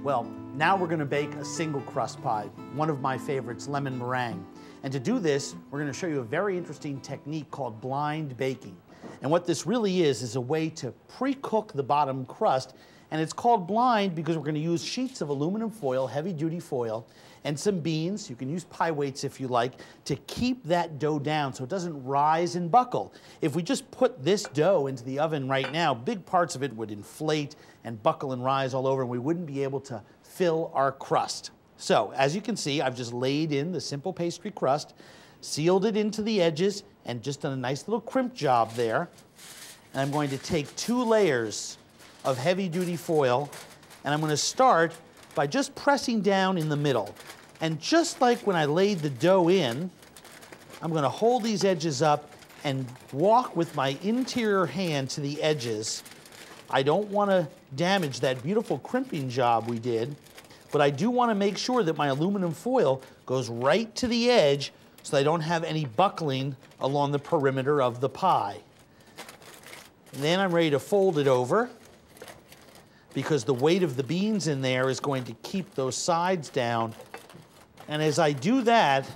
Well, now we're gonna bake a single crust pie, one of my favorites, lemon meringue. And to do this, we're gonna show you a very interesting technique called blind baking. And what this really is a way to pre-cook the bottom crust, and it's called blind because we're gonna use sheets of aluminum foil, heavy-duty foil, and some beans, you can use pie weights if you like, to keep that dough down so it doesn't rise and buckle. If we just put this dough into the oven right now, big parts of it would inflate and buckle and rise all over, and we wouldn't be able to fill our crust. So, as you can see, I've just laid in the simple pastry crust, sealed it into the edges, and just done a nice little crimp job there. And I'm going to take 2 layers of heavy-duty foil, and I'm going to start by just pressing down in the middle. And just like when I laid the dough in, I'm going to hold these edges up and walk with my interior hand to the edges. I don't want to damage that beautiful crimping job we did, but I do want to make sure that my aluminum foil goes right to the edge so I don't have any buckling along the perimeter of the pie. And then I'm ready to fold it over, because the weight of the beans in there is going to keep those sides down. And as I do that,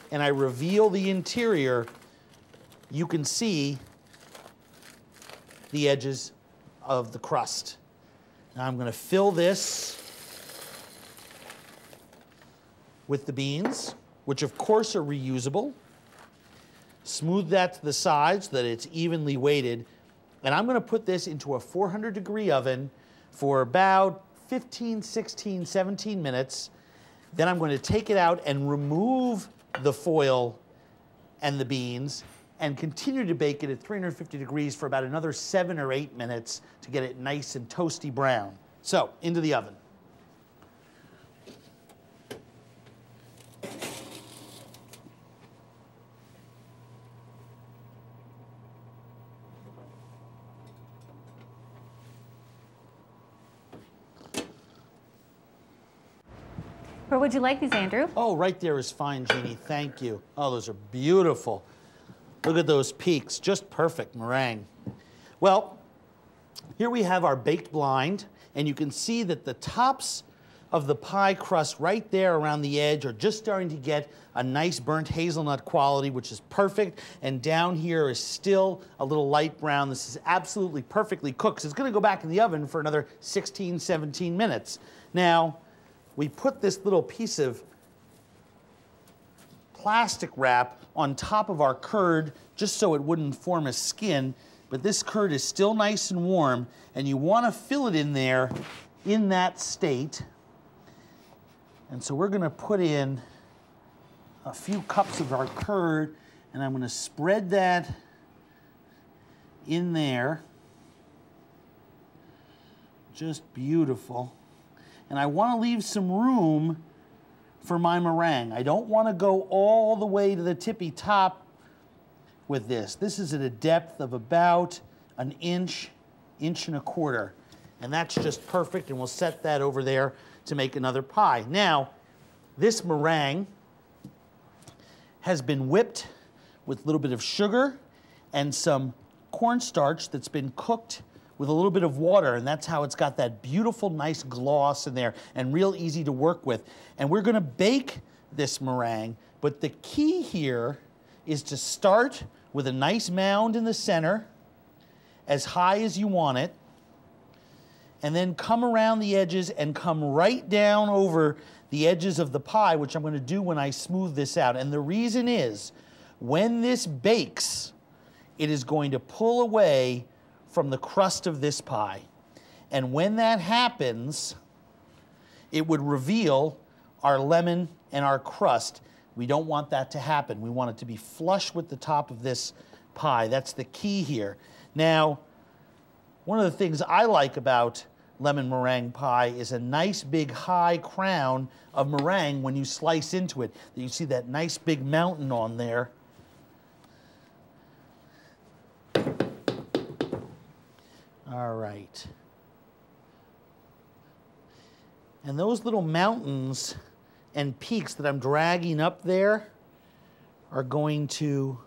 and I reveal the interior, you can see the edges of the crust. Now I'm going to fill this with the beans, which of course are reusable. Smooth that to the sides so that it's evenly weighted. And I'm going to put this into a 400-degree oven for about 15, 16, 17 minutes. Then I'm going to take it out and remove the foil and the beans and continue to bake it at 350 degrees for about another 7 or 8 minutes to get it nice and toasty brown. So, into the oven. Where would you like these, Andrew? Oh, right there is fine, Jeannie. Thank you. Oh, those are beautiful. Look at those peaks. Just perfect meringue. Well, here we have our baked blind, and you can see that the tops of the pie crust right there around the edge are just starting to get a nice burnt hazelnut quality, which is perfect. And down here is still a little light brown. This is absolutely perfectly cooked. So it's going to go back in the oven for another 16, 17 minutes. Now, we put this little piece of plastic wrap on top of our curd just so it wouldn't form a skin, but this curd is still nice and warm, and you want to fill it in there in that state. And so we're going to put in a few cups of our curd, and I'm going to spread that in there. Just beautiful. And I want to leave some room for my meringue. I don't want to go all the way to the tippy top with this. This is at a depth of about an inch, inch and a quarter. And that's just perfect, and we'll set that over there to make another pie. Now, this meringue has been whipped with a little bit of sugar and some cornstarch that's been cooked with a little bit of water, and that's how it's got that beautiful, nice gloss in there and real easy to work with. And we're going to bake this meringue, but the key here is to start with a nice mound in the center, as high as you want it, and then come around the edges and come right down over the edges of the pie, which I'm going to do when I smooth this out. And the reason is, when this bakes, it is going to pull away from the crust of this pie. And when that happens, it would reveal our lemon and our crust. We don't want that to happen. We want it to be flush with the top of this pie. That's the key here. Now, one of the things I like about lemon meringue pie is a nice big high crown of meringue when you slice into it. You see that nice big mountain on there. All right. And those little mountains and peaks that I'm dragging up there are going to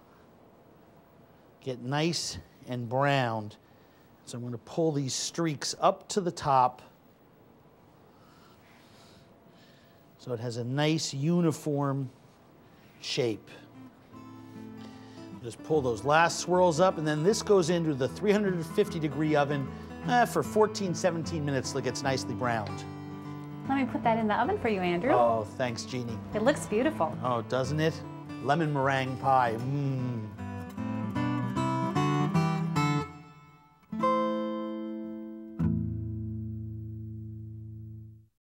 get nice and browned. So I'm going to pull these streaks up to the top. So it has a nice uniform shape. Just pull those last swirls up, and then this goes into the 350-degree oven for 14, 17 minutes till it gets nicely browned. Let me put that in the oven for you, Andrew. Oh, thanks, Jeannie. It looks beautiful. Oh, doesn't it? Lemon meringue pie. Mmm.